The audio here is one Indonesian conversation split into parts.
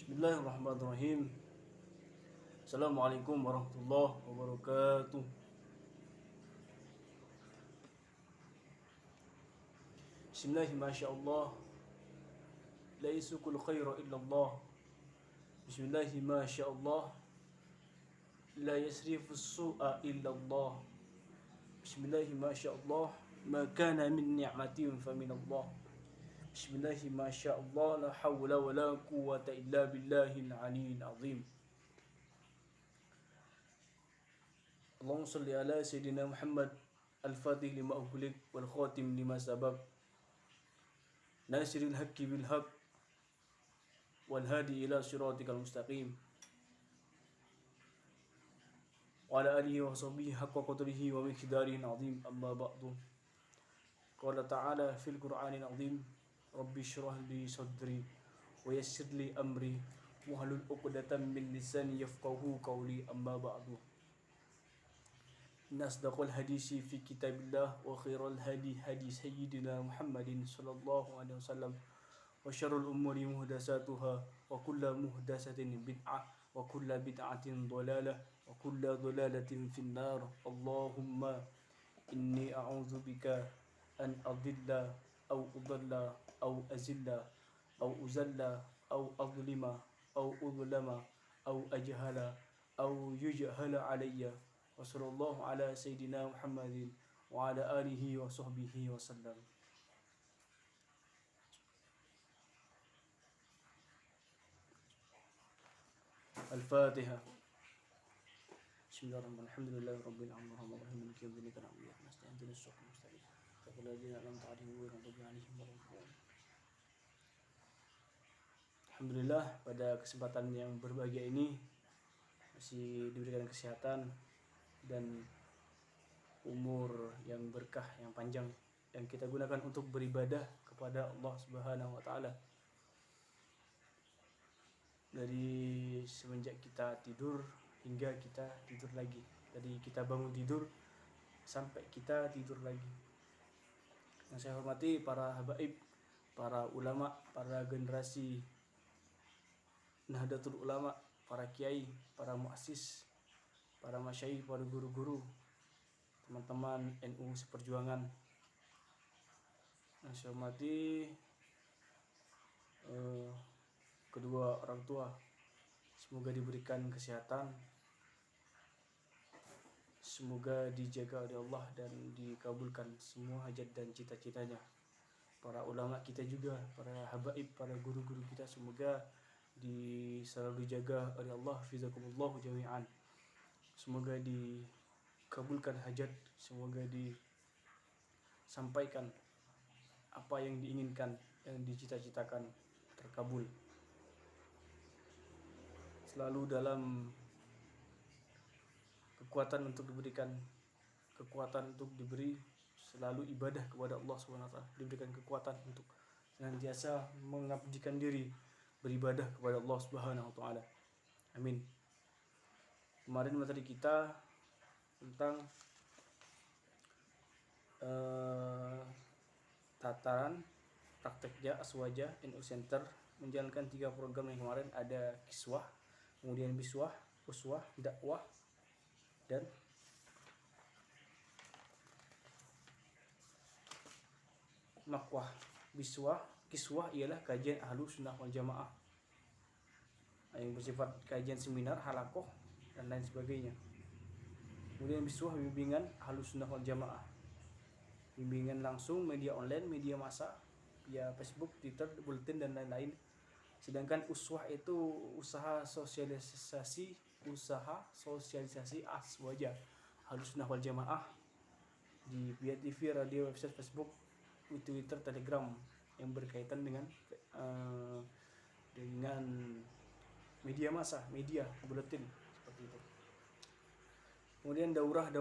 Bismillahirrahmanirrahim. Assalamualaikum warahmatullahi wabarakatuh. Bismillahi masyaallah. La yasukul khaira illallah. Bismillahi masyaallah. La yasrifus su'a illallah. Bismillahi masyaallah. Ma kana min ni'matin fa min Allah. Bismillahi masyaallah. La hawla wa la quwwata illa billahil aliyyil azim. Allahumma salli ala Sayyidina Muhammad al-Fatih lima ughliq wal khatim lima sabaq nasiril haqqi bil haqq wal hadi ila siratikal mustaqim wa ala alihi wa sahbihi haqqa qadrihi wa miqdarihi azim amma ba'du. Qala ta'ala fil Qur'anil azim Rabbi shrah li sadri wa yassir li amri wahlul 'uqdatam min lisani yafqahu qawli amma ba'du. Nasdaqul hadisi fi kitabillah wa khairal hadi hadi sayyidina Muhammadin sallallahu alaihi wasallam wa syarrul umuri muhdatsatuha wa kullu muhdatsatin bid'ah wa kullu bid'atin dhalalah wa kullu dhalalatin finnar. Allahumma inni a'udzubika an adilla aw udalla aw azilla aw uzalla aw adlima aw udlama aw ajhala aw yujhala alayya. Wa sallallahu ala Sayyidina Muhammadin wa ala alihi wa sahbihi wa sallam. Al-Fatiha. Bismillahirrahmanirrahim. Alhamdulillahi rabbil alamin arrahmanirrahim maliki yaumiddin iyyaka na'budu wa iyyaka nasta'in ihdinas siratal mustaqim siratal ladzina an'amta 'alaihim ghairil maghdubi 'alaihim waladdallin. Alhamdulillah, pada kesempatan yang berbahagia ini masih diberikan kesehatan dan umur yang berkah, yang panjang, yang kita gunakan untuk beribadah kepada Allah Subhanahu wa taala. Dari semenjak kita tidur hingga kita tidur lagi. Dari kita bangun tidur sampai kita tidur lagi. Yang saya hormati para habaib, para ulama, para generasi Nahdlatul Ulama, para kiai, para muassis, para masyayikh, para guru-guru, teman-teman NU seperjuangan. Yang saya hormati kedua orang tua, semoga diberikan kesehatan, semoga dijaga oleh Allah dan dikabulkan semua hajat dan cita-citanya. Para ulama kita juga, para habaib, para guru-guru kita, semoga selalu dijaga oleh Allah, fizakumullah jami'an. Semoga dikabulkan hajat, semoga disampaikan apa yang diinginkan, yang dicita-citakan terkabul. Selalu dalam kekuatan untuk diberi selalu ibadah kepada Allah SWT, diberikan kekuatan untuk senantiasa mengabdikan diri beribadah kepada Allah Subhanahu wa taala. Amin. Kemarin materi kita tentang tataran prakteknya Aswaja NU Center menjalankan 3 program yang kemarin. Ada kiswah, kemudian biswah, uswah, dakwah, dan makwah. Kiswah ialah kajian Ahlus Sunnah wal Jamaah yang bersifat kajian seminar, halakoh, dan lain sebagainya. Kemudian biswah, bimbingan Ahlus Sunnah wal Jamaah, bimbingan langsung, media online, media massa, via Facebook, Twitter, bulletin, dan lain-lain. Sedangkan uswah itu usaha sosialisasi Aswaja Ahlus Sunnah wal Jamaah di via TV, radio, website, Facebook, Twitter, Telegram yang berkaitan dengan media massa, media, buletin, seperti itu. Kemudian daurah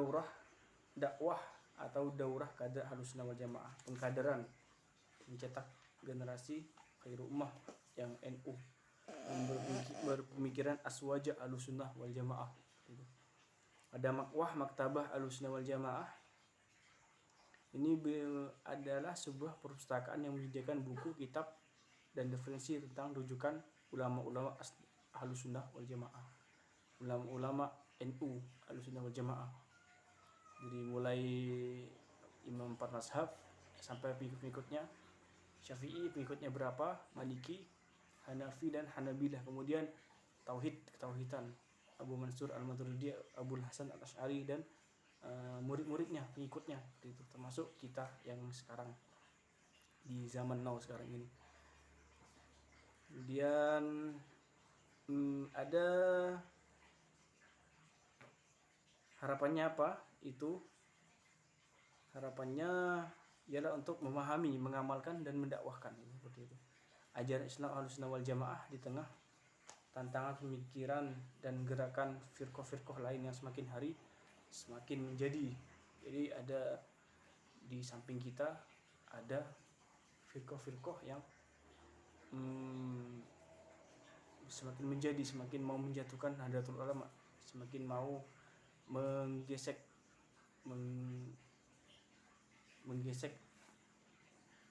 dakwah atau daurah kader Ahlus Sunnah wal Jamaah, pengkaderan, mencetak generasi khairul ummah yang NU, yang berpemikiran Aswaja Ahlus Sunnah wal Jamaah. Ada makwah, maktabah Ahlus Sunnah wal Jamaah. Ini adalah sebuah perpustakaan yang menyediakan buku, kitab, dan referensi tentang rujukan ulama-ulama Ahlus Sunnah wal Jamaah, ulama-ulama NU Ahlus Sunnah wal Jamaah. Jadi mulai imam empat mazhab sampai pengikut-pengikutnya, Syafi'i pengikutnya berapa, Maliki, Hanafi dan Hanabilah. Kemudian ketauhidan Abu Mansur Al-Maturidi, Abu Hasan Al-Asy'ari dan murid-muridnya, pengikutnya, itu termasuk kita yang sekarang di zaman now sekarang ini. Kemudian ada harapannya apa? Itu harapannya ialah untuk memahami, mengamalkan dan mendakwahkan, seperti itu. Ajaran Islam Ahlus Sunnah wal Jamaah di tengah tantangan pemikiran dan gerakan firqah-firqah lain yang semakin hari semakin menjadi. Jadi ada di samping kita ada firqah-firqah yang semakin menjadi, semakin mau menjatuhkan Nahdlatul Ulama, semakin mau menggesek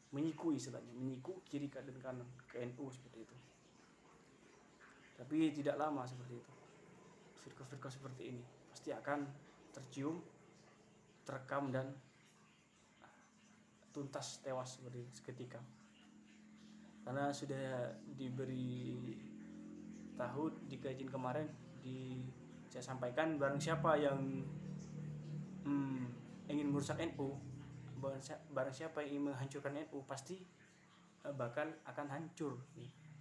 menyiku, istilahnya menyiku kiri dan kanan ke NU, seperti itu. Tapi tidak lama seperti itu. Firqah-firqah seperti ini pasti akan tercium, terekam dan tuntas tewas seperti seketika. Karena sudah diberi tahu di kajian kemarin, saya sampaikan, barang siapa yang ingin merusak NU, barang siapa yang ingin menghancurkan NU, pasti akan hancur,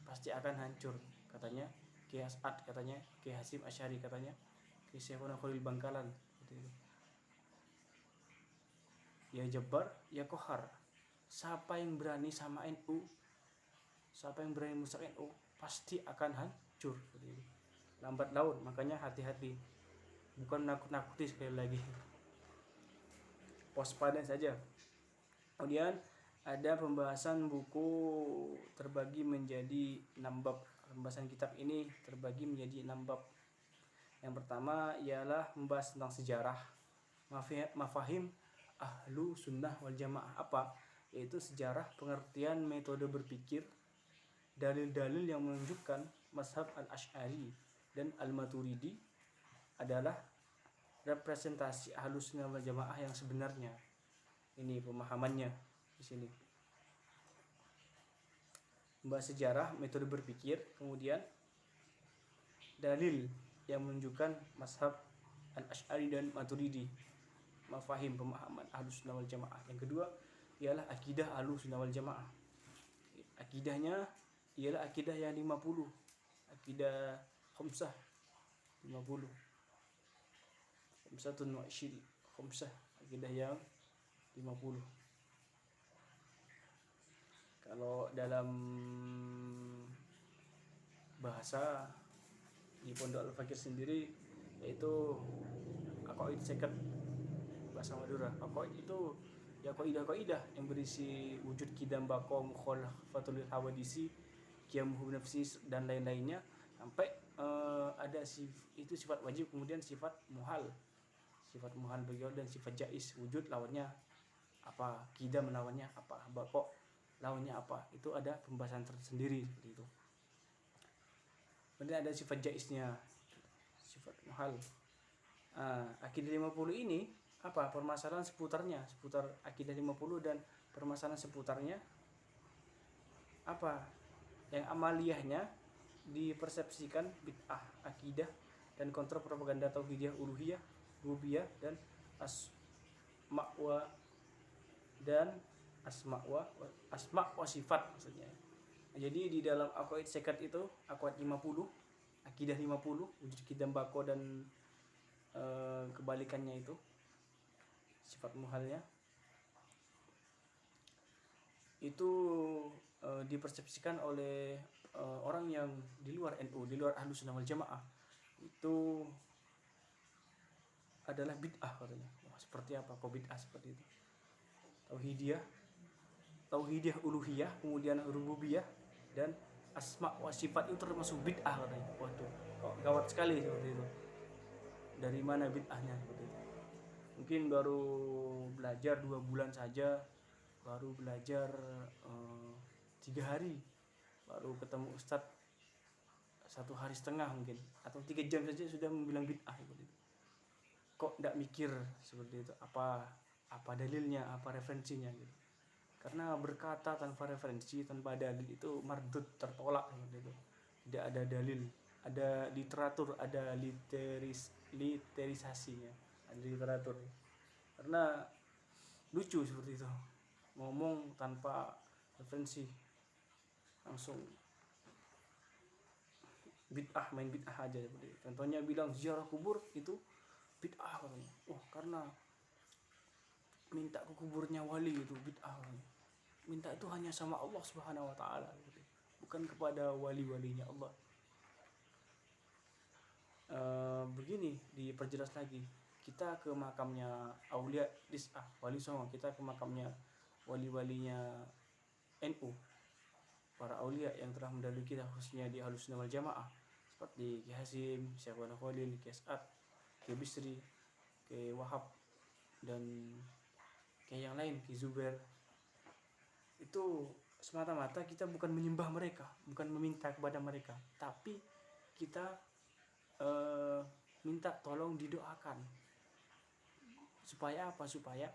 pasti akan hancur, katanya Kiai As'ad, katanya Kiai Hasyim Asy'ari, katanya Kiai Syekhuna Khalil Bangkalan, gitu. Ya Jabbar, ya Qahar, siapa yang berani sama NU, siapa yang berani merusak NU, pasti akan hancur, gitu. Lambat laun, makanya hati-hati, bukan nakut-nakuti, sekali lagi waspada saja. Kemudian ada pembahasan buku terbagi menjadi 6 bab. Pembahasan kitab ini terbagi menjadi 6 bab. Yang pertama ialah membahas tentang sejarah, mafahim Ahlu Sunnah wal Jamaah, apa? Yaitu sejarah, pengertian, metode berpikir, dalil-dalil yang menunjukkan mazhab Al-Asy'ari dan Al-Maturidi adalah representasi Ahlus Sunnah wal Jamaah yang sebenarnya. Ini pemahamannya di sini. Membahas sejarah, metode berpikir, kemudian dalil yang menunjukkan mazhab Al-Asy'ari dan Maturidi, mafahim, pemahaman Ahlus Sunnah wal Jamaah. Yang kedua ialah akidah Ahlus Sunnah wal Jamaah. Akidahnya ialah akidah yang 50, akidah khamsah 50. Khamsatun wa isyri, khamsah, akidah yang 50. Kalau dalam bahasa di Pondok Al-Fakir sendiri yaitu aqaid seket, bahasa Madura. Aqaid itu ya kaidah-kaidah yang berisi wujud kidam baqo, mukhalafatul hawadisi, qiyamuhu nafsi dan lain-lainnya, sampai ada itu sifat wajib, kemudian sifat muhal bagi Allah, dan sifat jaiz, wujud lawannya apa, kidam lawannya apa, baqo lawannya apa. Itu ada pembahasan tersendiri seperti itu. Kemudian ada sifat jaiznya, sifat muhal. Akidah 50 ini apa? Permasalahan seputar akidah 50 dan permasalahan seputarnya apa? Yang amaliyahnya dipersepsikan bid'ah akidah dan kontra propaganda tauhidiyah, uluhiyah, rububiyah dan asma wa sifat maksudnya. Jadi di dalam aqaid sekat itu, aqaid 50, akidah 50, wujud kidam bako dan kebalikannya itu sifat muhalnya itu dipersepsikan oleh orang yang di luar NU, di luar Ahlus Sunnah wal Jamaah, itu adalah bid'ah katanya. Seperti apa kok bid'ah seperti itu? Tauhidiyah uluhiyah, kemudian rububiyah dan asma wa sifat itu termasuk bid'ah katanya. Waduh, kok gawat sekali seperti itu. Dari mana bid'ahnya seperti itu? Mungkin baru belajar 2 bulan saja, baru belajar 3 hari baru ketemu ustadz 1,5 hari mungkin atau 3 jam saja sudah membilang bid'ah seperti itu. Kok tidak mikir seperti itu, apa dalilnya, apa referensinya gitu. Karena berkata tanpa referensi, tanpa dalil itu mardud, tertolak seperti itu. Tidak ada dalil, ada literatur, ada literisasinya, ada literatur. Karena lucu seperti itu, ngomong tanpa referensi langsung bid'ah, main bid'ah aja seperti itu. Contohnya bilang ziarah kubur itu bid'ah katanya. Wah, karena minta ke kuburnya wali itu bid'ah katanya. Minta itu hanya sama Allah Subhanahu wa taala gitu. Bukan kepada wali-walinya Allah. Begini diperjelas lagi. Kita ke makamnya Aulia Dis'ah, Wali Songo, kita ke makamnya wali-walinya NU, para aulia yang telah mendahului kita khususnya di Ahlussunnah wal Jamaah, seperti Ki Hasim, Syekh Wal Khalil, Ki As'ad, Ki Bisri, Ki Wahab, dan Ki yang lain, Ki Zubair. Itu semata-mata kita bukan menyembah mereka, bukan meminta kepada mereka, tapi kita minta tolong didoakan. Supaya apa? Supaya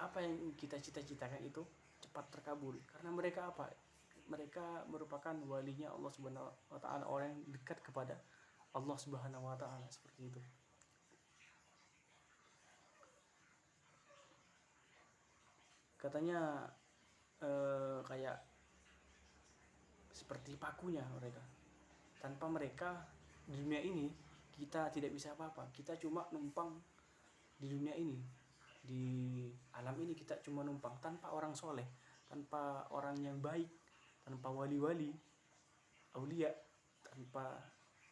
apa yang kita cita-citakan itu cepat terkabul. Karena mereka apa? Mereka merupakan walinya Allah Subhanahu wa taala, orang yang dekat kepada Allah Subhanahu wa taala, seperti itu. Katanya kayak seperti pakunya mereka. Tanpa mereka di dunia ini kita tidak bisa apa-apa. Kita cuma numpang di dunia ini, di alam ini kita cuma numpang. Tanpa orang soleh, tanpa orang yang baik, tanpa wali-wali, aulia, tanpa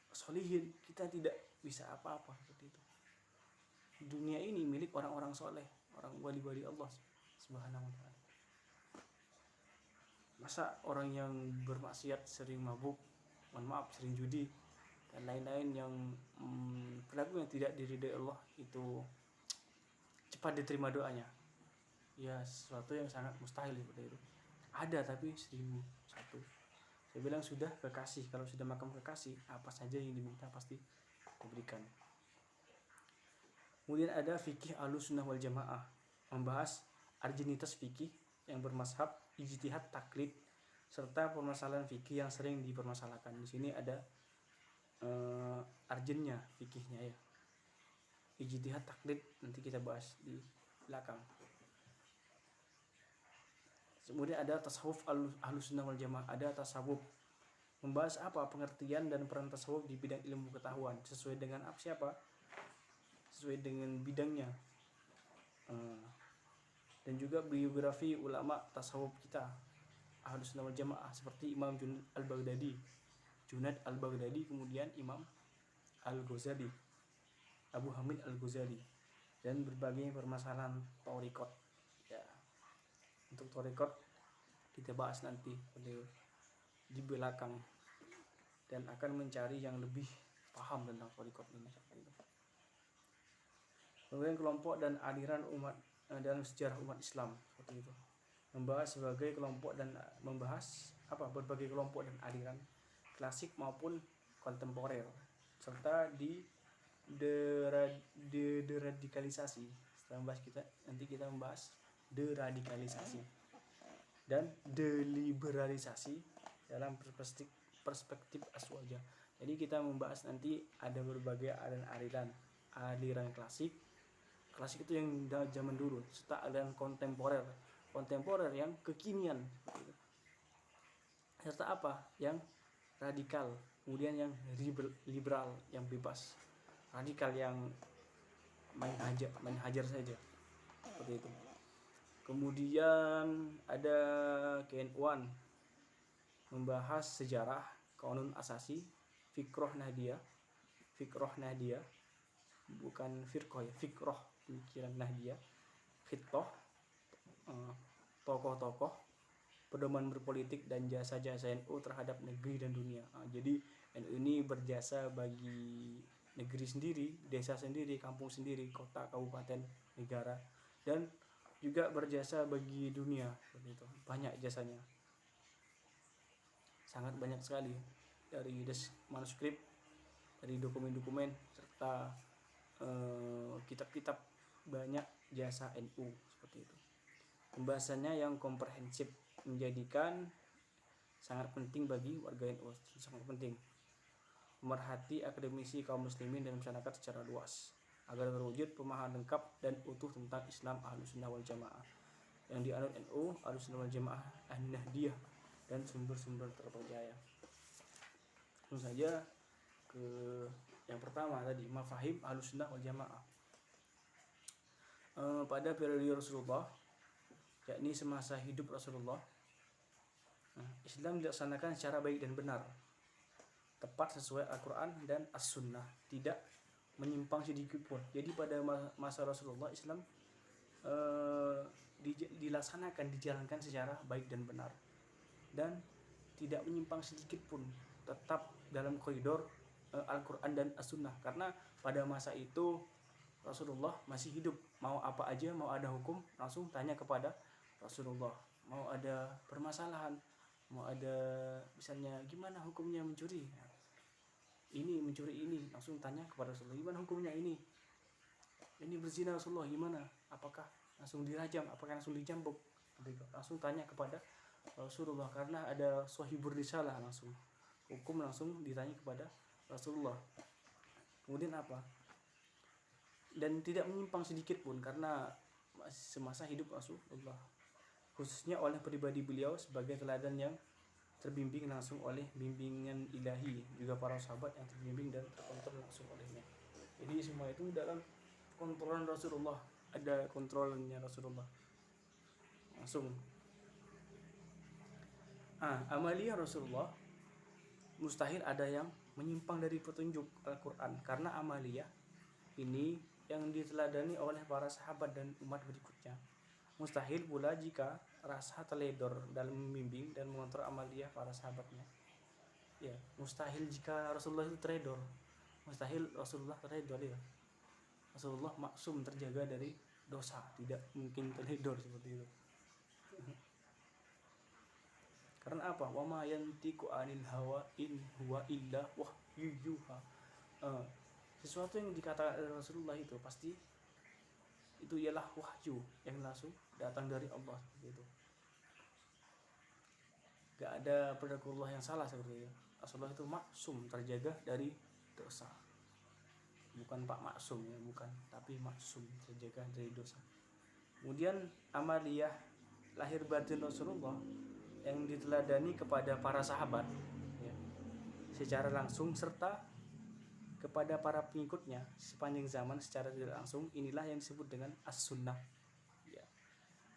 solihin, kita tidak bisa apa-apa seperti itu. Dunia ini milik orang-orang soleh, orang wali-wali Allah Subhanahu wa taala. Masa orang yang bermaksiat, sering mabuk, mohon maaf, sering judi dan lain-lain yang perilaku yang tidak diridai Allah itu cepat diterima doanya? Ya, sesuatu yang sangat mustahil seperti itu. Ada tapi 1001. Saya bilang sudah kekasih, kalau sudah makam kekasih, apa saja yang diminta pasti diberikan. Kemudian ada fikih Ahlussunnah wal Jamaah, membahas arjinitas fikih yang bermazhab, ijtihad, taklid, serta permasalahan fikih yang sering dipermasalahkan. Di sini ada arjennya fikihnya ya. Ijtihad, taklid nanti kita bahas di belakang. Kemudian ada tasawuf Ahlussunnah wal Jamaah, ada tasawuf, membahas apa pengertian dan peran tasawuf di bidang ilmu pengetahuan sesuai dengan siapa? Sesuai dengan bidangnya. Dan juga biografi ulama tasawuf kita Ahlussunnah wal Jamaah seperti Imam Junaid al-Baghdadi, kemudian Imam Al-Ghazali, Abu Hamid Al-Ghazali, dan berbagai permasalahan thariqat. Ya. Untuk thariqat kita bahas nanti di belakang dan akan mencari yang lebih paham tentang thariqat ini. Kemudian kelompok dan aliran umat dalam sejarah umat Islam, seperti itu. Membahas sebagai kelompok dan membahas berbagai kelompok dan aliran klasik maupun kontemporer, serta deradikalisasi. Setelah nanti kita membahas deradikalisasi dan deliberalisasi dalam perspektif Aswaja. Jadi kita membahas nanti ada berbagai aliran klasik itu yang zaman dulu, serta aliran kontemporer yang kekinian, serta yang radikal, kemudian yang liberal, yang bebas. Radikal yang main hajar saja, seperti itu. Kemudian ada KNU-an, membahas sejarah, Qanun Asasi, Fikroh Nahdiyah, bukan firqoh ya, fikroh, pemikiran Nahdiyah, khitoh, tokoh-tokoh, pedoman berpolitik dan jasa-jasa NU terhadap negeri dan dunia. Jadi NU ini berjasa bagi negeri sendiri, desa sendiri, kampung sendiri, kota, kabupaten, negara, dan juga berjasa bagi dunia, seperti itu. Banyak jasanya. sangat banyak sekali, dari manuskrip, dari dokumen-dokumen, serta kitab-kitab banyak jasa NU seperti itu. Pembahasannya yang komprehensif menjadikan sangat penting bagi warga NU, sangat penting memerhati akademisi kaum muslimin dan masyarakat secara luas agar terwujud pemahaman lengkap dan utuh tentang Islam Ahlussunnah wal Jamaah yang dianut NU, Ahlussunnah wal Jamaah, An-Nahdiyah dan sumber-sumber terpercaya. Langsung saja ke yang pertama tadi, mafahim Ahlussunnah wal Jamaah. Pada periode Rasulullah, yakni semasa hidup Rasulullah, Islam dilaksanakan secara baik dan benar, tepat sesuai Al-Quran dan As-Sunnah, tidak menyimpang sedikit pun. Jadi pada masa Rasulullah, Islam dilaksanakan, dijalankan secara baik dan benar, dan tidak menyimpang sedikit pun, tetap dalam koridor Al-Quran dan As-Sunnah. Karena pada masa itu Rasulullah masih hidup, mau apa aja, mau ada hukum langsung tanya kepada Rasulullah. Mau ada permasalahan, mau ada misalnya gimana hukumnya mencuri, ini mencuri ini, langsung tanya kepada Rasulullah, gimana hukumnya ini berzina Rasulullah gimana, apakah langsung dirajam, apakah langsung dicambuk, langsung tanya kepada Rasulullah. Karena ada sahibur risalah, langsung hukum langsung ditanya kepada Rasulullah. Kemudian apa, dan tidak menyimpang sedikit pun karena semasa hidup Rasulullah, khususnya oleh pribadi beliau sebagai teladan yang terbimbing langsung oleh bimbingan ilahi, juga para sahabat yang terbimbing dan terkontrol langsung olehnya. Jadi semua itu dalam kontrolan Rasulullah, ada kontrolnya Rasulullah langsung. Amaliyah Rasulullah mustahil ada yang menyimpang dari petunjuk Al-Quran, karena amaliyah ini yang diteladani oleh para sahabat dan umat berikutnya. Mustahil pula jika rasa teledor dalam membimbing dan mengontrol amaliyah para sahabatnya. Ya, mustahil jika Rasulullah itu teledor. Mustahil Rasulullah teledor ya. Rasulullah maksum, terjaga dari dosa, tidak mungkin teledor seperti itu. Karena apa? Wa ma yantiqu 'anil hawa in huwa illa wahyu yuha. Sesuatu yang dikatakan Rasulullah itu pasti itu ialah wahyu yang langsung datang dari Allah, seperti itu. Gak ada Rasulullah yang salah seperti itu. Rasulullah itu maksum, terjaga dari dosa. Bukan Pak Maksum ya, bukan, tapi maksum, terjaga dari dosa. Kemudian amaliyah lahir batin Rasulullah yang diteladani kepada para sahabat ya, secara langsung serta kepada para pengikutnya sepanjang zaman secara tidak langsung, inilah yang disebut dengan As-Sunnah ya.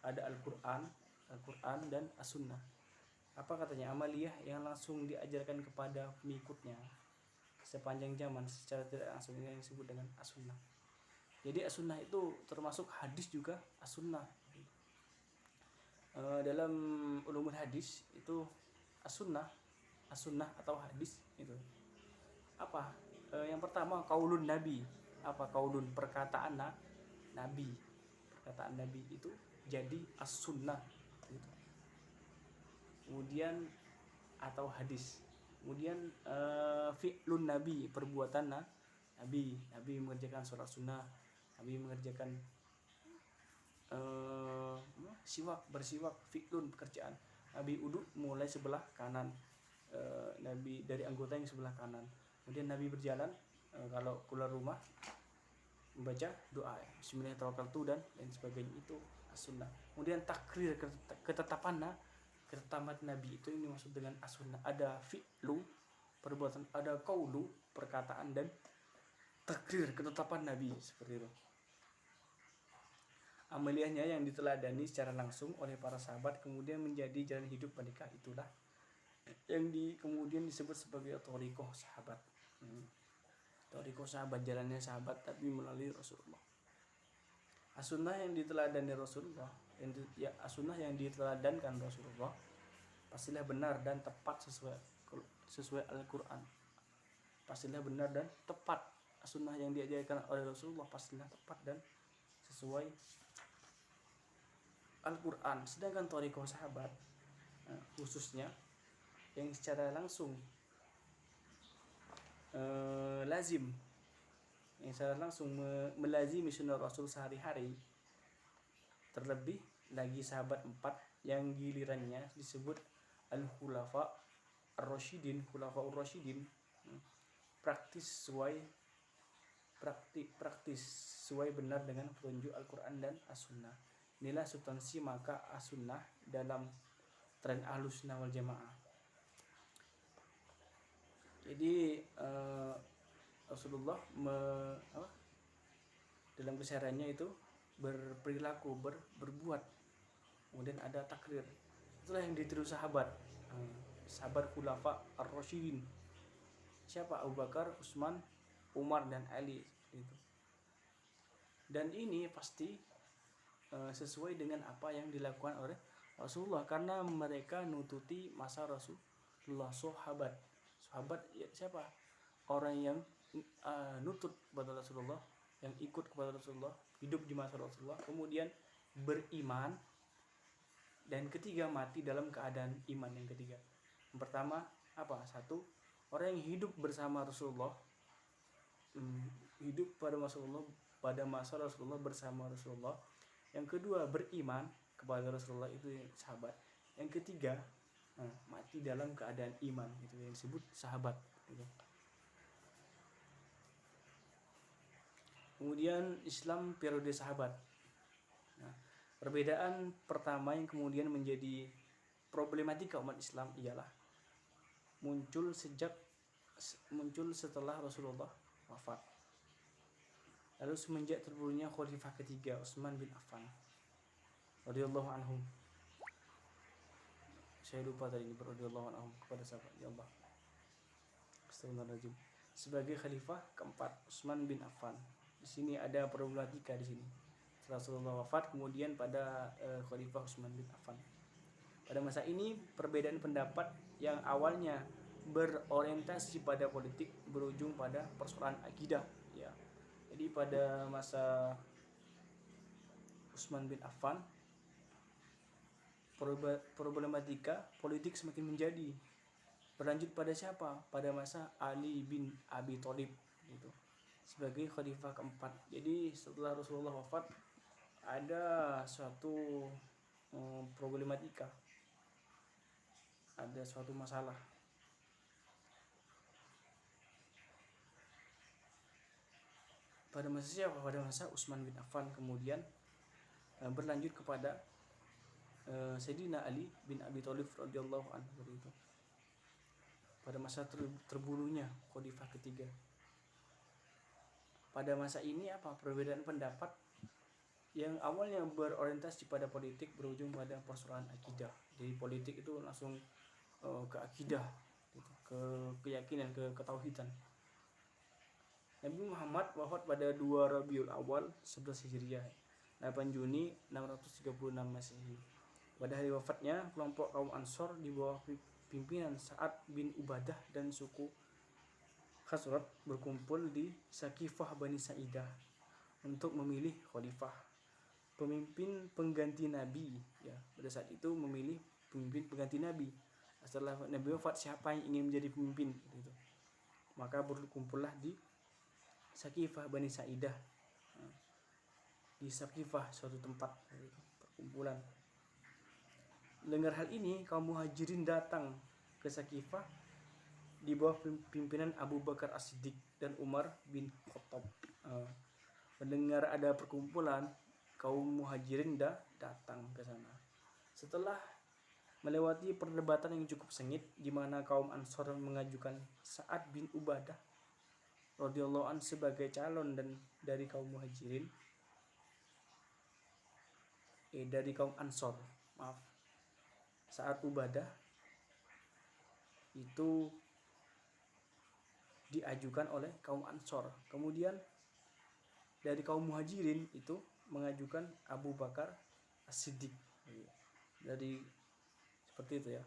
Ada Al-Quran dan As-Sunnah. Apa katanya? Amaliyah yang langsung diajarkan kepada pengikutnya sepanjang zaman secara tidak langsung, ini yang disebut dengan As-Sunnah. Jadi As-Sunnah itu termasuk hadis juga As-Sunnah. Dalam ulumul hadis itu As-Sunnah atau hadis itu apa? Yang pertama qaulun nabi. Apa qaulun? Perkataan nabi. Perkataan nabi itu jadi as-sunnah gitu. Kemudian atau hadis. Kemudian fi'lun nabi, perbuatan nabi. Nabi mengerjakan sholat sunnah, Nabi mengerjakan bersiwak, fi'lun, pekerjaan. Nabi uduk mulai sebelah kanan, Nabi dari anggota yang sebelah kanan. Kemudian Nabi berjalan, kalau keluar rumah membaca doa Bismillahirrahmanirrahim dan lain sebagainya, itu as-sunnah. Kemudian takrir, ketetapan Nabi itu ini maksud dengan as-sunnah. Ada fi'lu, perbuatan, ada qaulu, perkataan, dan takrir, ketetapan Nabi, seperti itu. Amaliyahnya yang diteladani secara langsung oleh para sahabat kemudian menjadi jalan hidup mereka, itulah yang kemudian disebut sebagai thariqah sahabat. Thariqah sahabat, jalannya sahabat tapi melalui Rasulullah. As-Sunnah yang diteladani Rasulullah, as-Sunnah yang diteladankan Rasulullah pastilah benar dan tepat sesuai Al-Quran. Pastilah benar dan tepat. As-Sunnah yang diajarkan oleh Rasulullah pastilah tepat dan sesuai Al-Quran. Sedangkan thariqah sahabat khususnya yang secara langsung lazim, yang secara langsung melazimi sunnah Rasul sehari-hari, terlebih lagi sahabat 4 yang gilirannya disebut al-khulafa ar-rasyidin, praktis sesuai benar dengan petunjuk Al-Quran dan As-Sunnah. Inilah substansi maka As-Sunnah dalam tren Ahlus Sunnah wal Jamaah. Jadi Rasulullah dalam kesehariannya itu berperilaku, berbuat, kemudian ada takrir. Itulah yang ditiru sahabat khulafa ar-rasyidin. Siapa? Abu Bakar, Utsman, Umar dan Ali itu. Dan ini pasti sesuai dengan apa yang dilakukan oleh Rasulullah, karena mereka nututi masa Rasulullah. Sahabat ya, siapa? Orang yang nutut kepada Rasulullah, yang ikut kepada Rasulullah, hidup di masa Rasulullah, kemudian beriman, dan ketiga mati dalam keadaan iman. Yang ketiga, yang pertama apa? Satu, orang yang hidup bersama Rasulullah, hidup pada masa Rasulullah bersama Rasulullah. Yang kedua, beriman kepada Rasulullah, itu sahabat. Yang ketiga, mati dalam keadaan iman, itu yang disebut sahabat gitu. Kemudian Islam periode sahabat. Perbedaan pertama yang kemudian menjadi problematika umat Islam ialah muncul setelah Rasulullah wafat, lalu semenjak terbunuhnya khalifah ketiga Utsman bin Affan radhiyallahu anhu. Saya lupa tadi radhiyallahu anhu kepada sahabat ya Allah. Astagfirullahaladzim. Sebagai khalifah keempat Utsman bin Affan. Di sini ada problematika di sini. Setelah Rasulullah wafat, kemudian pada khalifah Utsman bin Affan. Pada masa ini perbedaan pendapat yang awalnya berorientasi pada politik berujung pada persoalan akidah ya. Jadi pada masa Utsman bin Affan problematika politik semakin menjadi. Berlanjut pada siapa? Pada masa Ali bin Abi Thalib gitu, sebagai khalifah keempat. Jadi setelah Rasulullah wafat ada suatu problematika, ada suatu masalah. Pada masa siapa? Pada masa Utsman bin Affan. Kemudian berlanjut kepada Sayyidina Ali bin Abi Thalib radhiyallahu anhu itu. Pada masa terbunuhnya khalifah ketiga. Pada masa ini apa? Perbedaan pendapat yang awalnya berorientasi pada politik berujung pada persoalan akidah. Jadi politik itu langsung ke akidah gitu, ke keyakinan, ke ketauhidan. Nabi Muhammad wafat pada 2 Rabiul Awal 11 Hijriah, 8 Juni 636 Masehi. Pada hari wafatnya, kelompok kaum Ansor di bawah pimpinan Sa'ad bin Ubadah dan suku Khazraj berkumpul di Saqifah Bani Sa'idah untuk memilih khalifah, pemimpin pengganti Nabi ya. Pada saat itu memilih pemimpin pengganti Nabi. Setelah Nabi wafat, siapa yang ingin menjadi pemimpin gitu. Maka berkumpullah di Saqifah Bani Sa'idah. Di Saqifah, suatu tempat perkumpulan. Dengar hal ini, kaum Muhajirin datang ke Saqifah di bawah pimpinan Abu Bakar As-Siddiq dan Umar bin Khattab. Mendengar ada perkumpulan, kaum Muhajirin datang ke sana. Setelah melewati perdebatan yang cukup sengit, di mana kaum Ansor mengajukan Sa'ad bin Ubadah radhiyallahu an sebagai calon dan dari kaum Muhajirin, dari kaum Ansor, Sa'ad Ubadah itu diajukan oleh kaum Ansor. Kemudian dari kaum Muhajirin itu mengajukan Abu Bakar As-Siddiq. Dari seperti itu ya.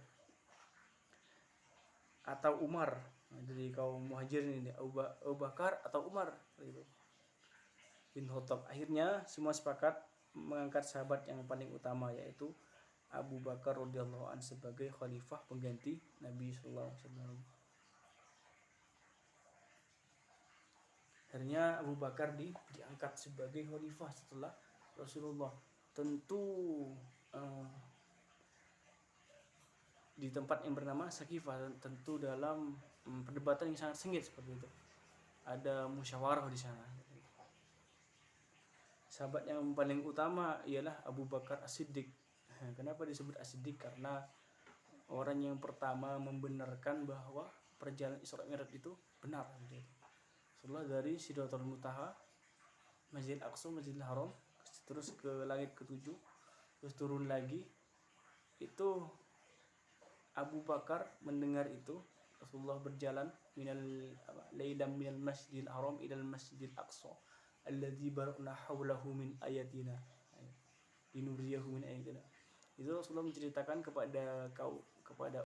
Atau Umar. Dari kaum Muhajirin ini Abu Bakar atau Umar gitu. Bin Khattab. Akhirnya semua sepakat mengangkat sahabat yang paling utama, yaitu Abu Bakar radhiyallahu anhu sebagai khalifah pengganti Nabi sallallahu alaihi wasallam. Akhirnya Abu Bakar diangkat sebagai khalifah setelah Rasulullah. Tentu di tempat yang bernama Sakifah, tentu dalam perdebatan yang sangat sengit seperti itu. Ada musyawarah di sana. Sahabat yang paling utama ialah Abu Bakar As-Siddiq. Kenapa disebut As-Siddiq? Karena orang yang pertama membenarkan bahwa perjalanan Isra Mi'raj itu benar. Setelah dari Sidratul Muntaha, Masjidil Aqsa, Masjidil Haram, terus ke langit ke-7, terus turun lagi, itu Abu Bakar mendengar itu Rasulullah berjalan lailam minal Masjidil Haram ilal Masjidil Aqsa alladzi barakna haulahu min ayatina linuriyahu min ayatina. Itu Rasulullah menceritakan kepada